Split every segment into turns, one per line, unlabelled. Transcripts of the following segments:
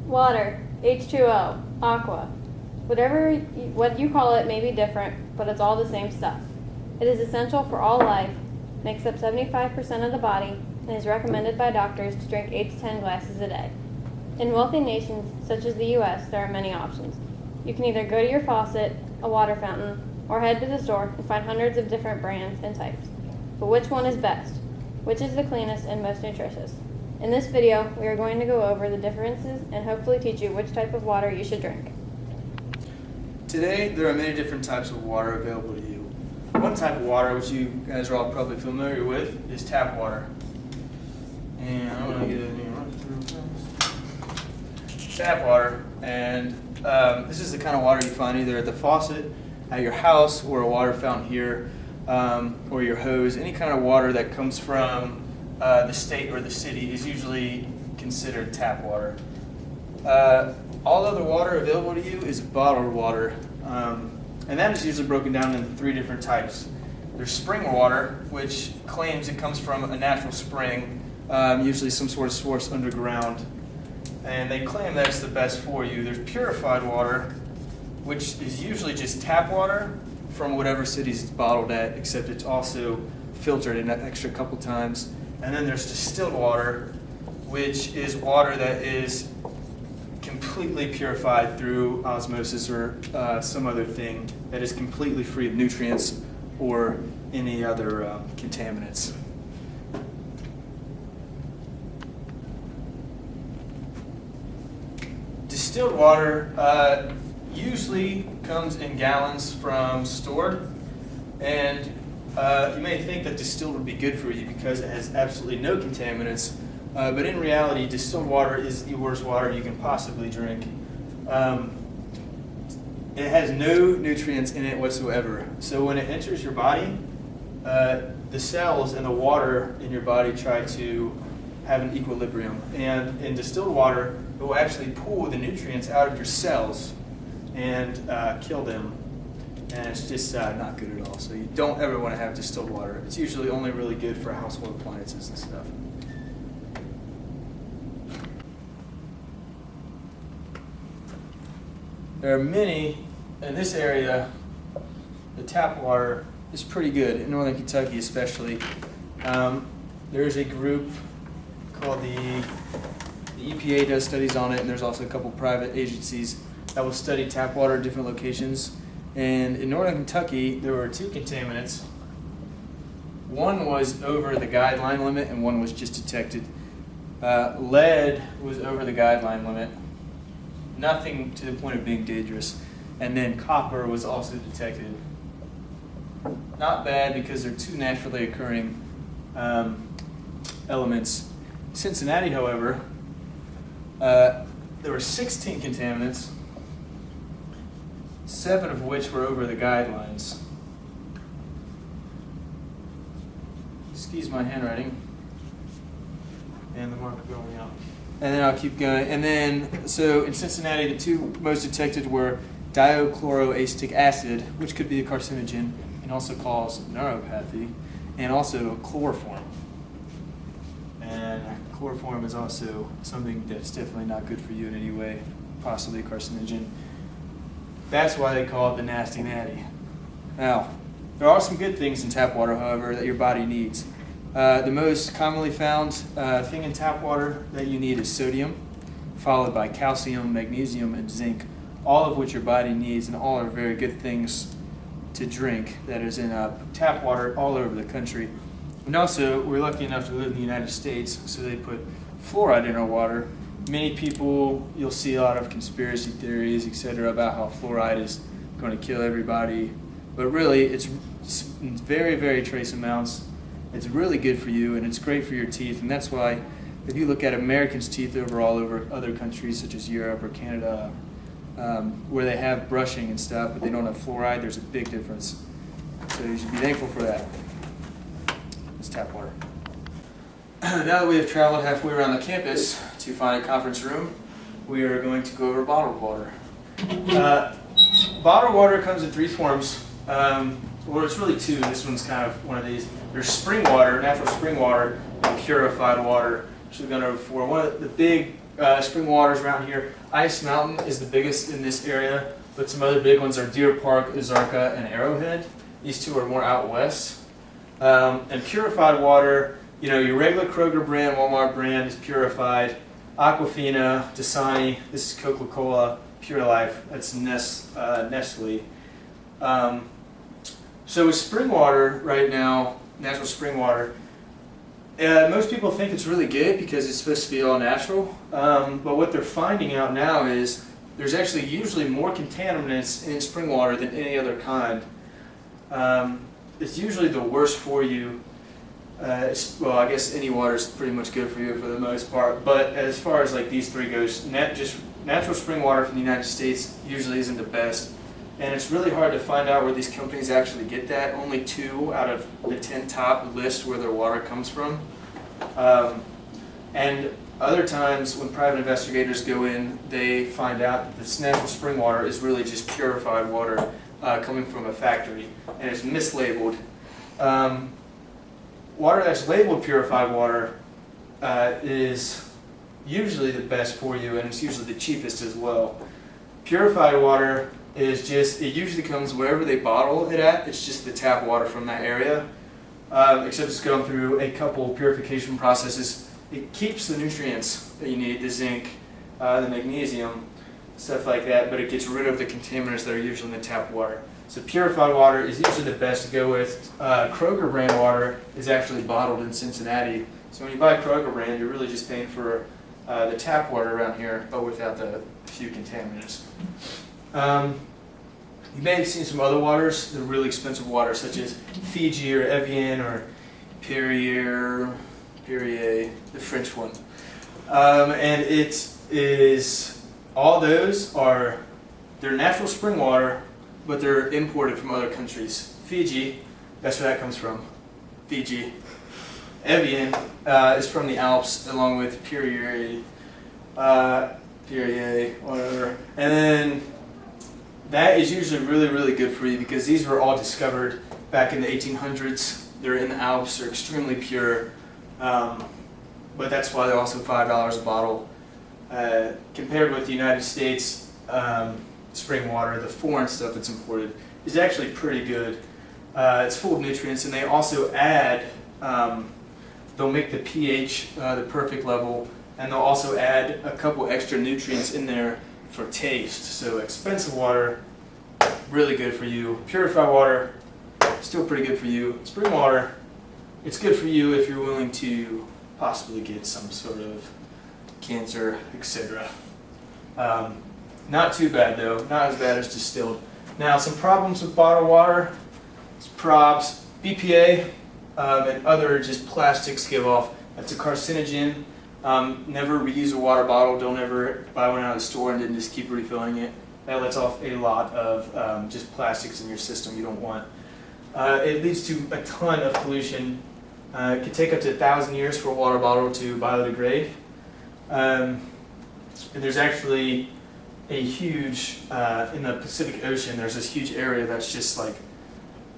Water, H2O, aqua. What you call it may be different, but it's all the same stuff. It is essential for all life, makes up 75% of the body, and is recommended by doctors to drink 8 to 10 glasses a day. In wealthy nations, such as the US, there are many options. You can either go to your faucet, a water fountain, or head to the store and find hundreds of different brands and types. But which one is best? Which is the cleanest and most nutritious? In this video, we are going to go over the differences and hopefully teach you which type of water you should drink.
Today, there are many different types of water available to you. One type of water, which you guys are all probably familiar with, is tap water. And I'm going to get a new run through tap water. And this is the kind of water you find either at the faucet at your house or a water fountain here, or your hose. Any kind of water that comes from the state or the city is usually considered tap water. All other water available to you is bottled water, and that is usually broken down into 3 different types. There's spring water, which claims it comes from a natural spring, usually some sort of source underground, and they claim that's the best for you. There's purified water, which is usually just tap water from whatever cities it's bottled at, except it's also filtered an extra couple times. And then there's distilled water, which is water that is completely purified through osmosis or some other thing that is completely free of nutrients or any other contaminants. Distilled water usually comes in gallons from stored, and you may think that distilled would be good for you because it has absolutely no contaminants, but in reality, distilled water is the worst water you can possibly drink. It has no nutrients in it whatsoever. So when it enters your body, the cells and the water in your body try to have an equilibrium. And in distilled water, it will actually pull the nutrients out of your cells and kill them. And it's just not good at all. So you don't ever want to have distilled water. It's usually only really good for household appliances and stuff. There are many in this area. The tap water is pretty good in northern Kentucky, especially. There's a group called the EPA does studies on it, and there's also a couple private agencies that will study tap water at different locations. And in northern Kentucky, there were 2 contaminants. One was over the guideline limit, and one was just detected. Lead was over the guideline limit, nothing to the point of being dangerous. And then copper was also detected. Not bad because they're 2 naturally occurring elements. Cincinnati, however, there were 16 contaminants, 7 of which were over the guidelines. Excuse my handwriting. And the marker going out. And then I'll keep going. And then, so in Cincinnati, the 2 most detected were diochloroacetic acid, which could be a carcinogen and also cause neuropathy, and also chloroform. And chloroform is also something that's definitely not good for you in any way, possibly a carcinogen. That's why they call it the nasty natty. Now, there are some good things in tap water, however, that your body needs. The most commonly found thing in tap water that you need is sodium, followed by calcium, magnesium, and zinc, all of which your body needs, and all are very good things to drink that is in tap water all over the country. And also, we're lucky enough to live in the United States, so they put fluoride in our water. Many people, you'll see a lot of conspiracy theories, etc., about how fluoride is going to kill everybody. But really, it's very, very trace amounts. It's really good for you, and it's great for your teeth. And that's why, if you look at Americans' teeth overall over other countries such as Europe or Canada, where they have brushing and stuff, but they don't have fluoride, there's a big difference. So you should be thankful for that. It's tap water. Now that we have traveled halfway around the campus to find a conference room, we are going to go over bottled water. Bottled water comes in 3 forms. Well, it's really 2. This one's kind of one of these. There's spring water, natural spring water, and purified water, which we've gone over before. One of the big spring waters around here. Ice Mountain is the biggest in this area, but some other big ones are Deer Park, Ozarka, and Arrowhead. These two are more out west. And purified water, you know, your regular Kroger brand, Walmart brand is purified. Aquafina, Dasani, this is Coca-Cola, Pure Life, that's Nestle. So with spring water right now, natural spring water, most people think it's really good because it's supposed to be all natural, but what they're finding out now is there's actually usually more contaminants in spring water than any other kind. It's usually the worst for you. Well, I guess any water is pretty much good for you for the most part, but as far as like these three goes, just natural spring water from the United States usually isn't the best. And it's really hard to find out where these companies actually get that. Only 2 out of the 10 top list where their water comes from. And other times when private investigators go in, they find out that this natural spring water is really just purified water coming from a factory, and it's mislabeled. Water that's labeled purified water is usually the best for you, and it's usually the cheapest as well. Purified water is just, it usually comes wherever they bottle it at. It's just the tap water from that area, except it's going through a couple purification processes. It keeps the nutrients that you need, the zinc, the magnesium, stuff like that, but it gets rid of the contaminants that are usually in the tap water. So purified water is usually the best to go with. Kroger brand water is actually bottled in Cincinnati. So when you buy Kroger brand, you're really just paying for the tap water around here, but without the few contaminants. You may have seen some other waters, the really expensive waters, such as Fiji or Evian or Perrier, the French one. And it is, all those are, they're natural spring water, but they're imported from other countries. Fiji, that's where that comes from, Fiji. Evian is from the Alps, along with Perrier, whatever. And then that is usually really, really good for you because these were all discovered back in the 1800s. They're in the Alps, they're extremely pure, but that's why they're also $5 a bottle. Compared with the United States spring water, the foreign stuff that's imported is actually pretty good. It's full of nutrients, and they also add, they'll make the pH the perfect level, and they'll also add a couple extra nutrients in there for taste. So expensive water, really good for you. Purified water, still pretty good for you. Spring water, it's good for you if you're willing to possibly get some sort of cancer, etc. Not too bad though, not as bad as distilled. Now some problems with bottled water, probs, BPA, and other just plastics give off. That's a carcinogen. Never reuse a water bottle. Don't ever buy one out of the store and then just keep refilling it. That lets off a lot of just plastics in your system you don't want. It leads to a ton of pollution. It can take up to 1,000 years for a water bottle to biodegrade. And there's actually a huge, in the Pacific Ocean, there's this huge area that's just like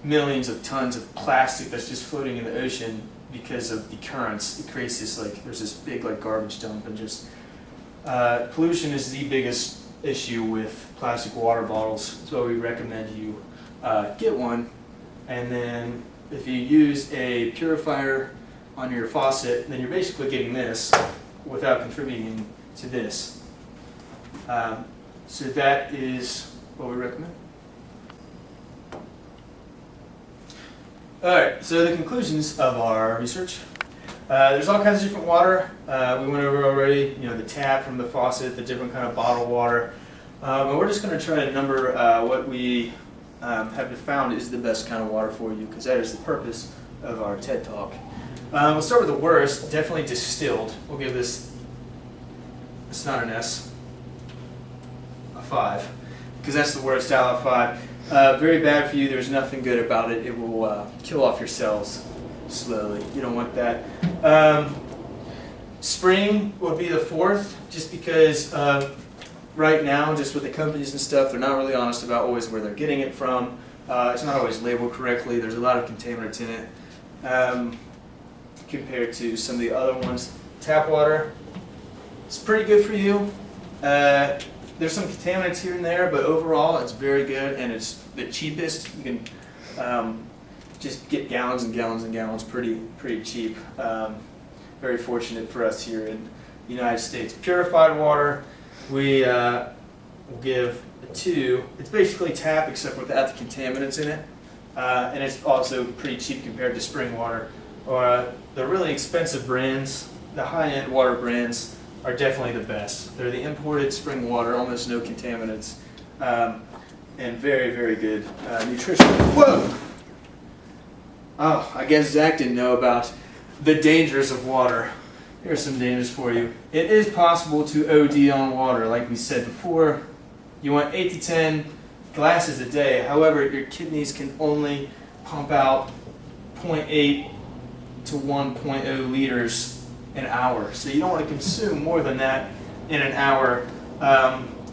millions of tons of plastic that's just floating in the ocean because of the currents. It creates this, like, there's this big like garbage dump, and just pollution is the biggest issue with plastic water bottles. So we recommend you get one, and then if you use a purifier on your faucet, then you're basically getting this without contributing to this. So that is what we recommend. Alright, so the conclusions of our research. There's all kinds of different water. We went over already, the tap from the faucet, the different kind of bottled water. And we're just going to try to number what we have found is the best kind of water for you, because that is the purpose of our TED Talk. We'll start with the worst, definitely distilled. We'll give this, it's not an S, a 5, because that's the worst out of 5. Very bad for you. There's nothing good about it. It will kill off your cells slowly. You don't want that. Spring would be the 4th, just because right now, just with the companies and stuff, they're not really honest about always where they're getting it from. It's not always labeled correctly. There's a lot of contaminants in it compared to some of the other ones. Tap water, It's pretty good for you. There's some contaminants here and there, but overall it's very good, and it's the cheapest. You can just get gallons and gallons and gallons pretty cheap. Very fortunate for us here in the United States. Purified water, we will give a 2. It's basically tap except without the contaminants in it. And it's also pretty cheap compared to spring water. The really expensive brands, the high-end water brands, are definitely the best. They're the imported spring water, almost no contaminants, and very, very good nutrition. Whoa! Oh, I guess Zach didn't know about the dangers of water. Here's some dangers for you. It is possible to OD on water, like we said before. You want 8 to 10 glasses a day. However, your kidneys can only pump out 0.8 to 1.0 liters an hour. So you don't want to consume more than that in an hour,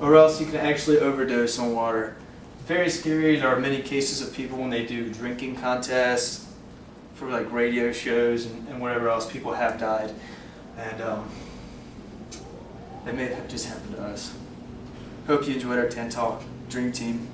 or else you can actually overdose on water. Very scary. There are many cases of people when they do drinking contests for like radio shows and whatever else, people have died. And that may have just happened to us. Hope you enjoyed our 10 Talk Dream Team.